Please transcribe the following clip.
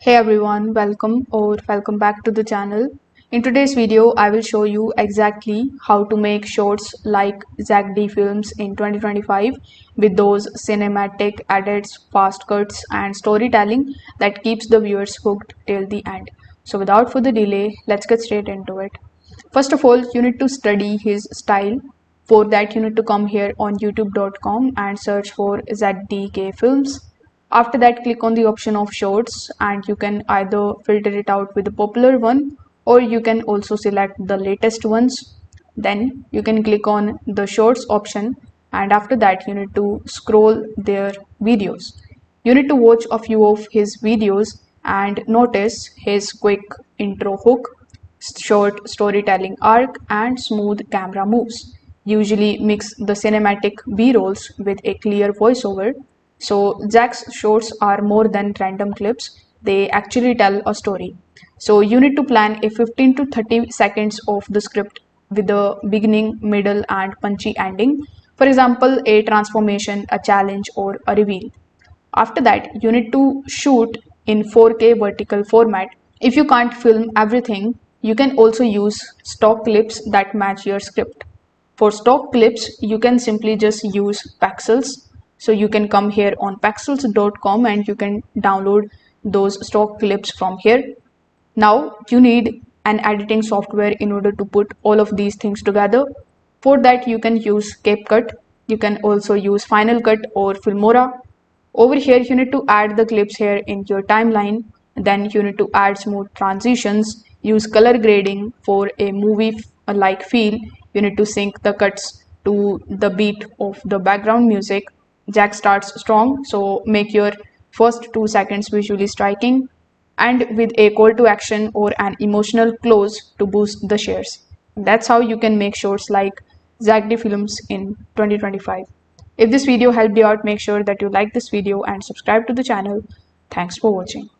Hey everyone, welcome back to the channel. In today's video, I will show you exactly how to make shorts like Zack D Films in 2025 with those cinematic edits, fast cuts and storytelling that keeps the viewers hooked till the end. So without further delay, let's get straight into it. First of all, you need to study his style. For that, you need to come here on youtube.com and search for ZDK Films. After that, click on the option of shorts and you can either filter it out with the popular one or you can also select the latest ones. Then you can click on the shorts option and after that you need to scroll their videos. You need to watch a few of his videos and notice his quick intro hook, short storytelling arc and smooth camera moves. Usually mix the cinematic B-rolls with a clear voiceover. So Jack's shorts are more than random clips, they actually tell a story. So you need to plan a 15 to 30 seconds of the script with a beginning, middle and punchy ending. For example, a transformation, a challenge or a reveal. After that, you need to shoot in 4K vertical format. If you can't film everything, you can also use stock clips that match your script. For stock clips, you can simply just use Pexels. So you can come here on pexels.com and you can download those stock clips from here. Now you need an editing software in order to put all of these things together. For that, you can use CapCut. You can also use Final Cut or Filmora. Over here, you need to add the clips here in your timeline. Then you need to add smooth transitions, use color grading for a movie-like feel. You need to sync the cuts to the beat of the background music. Jack starts strong, so make your first 2 seconds visually striking and with a call to action or an emotional close to boost the shares. That's how you can make shorts like Zack D Films in 2025. If this video helped you out, make sure that you like this video and subscribe to the channel. Thanks for watching.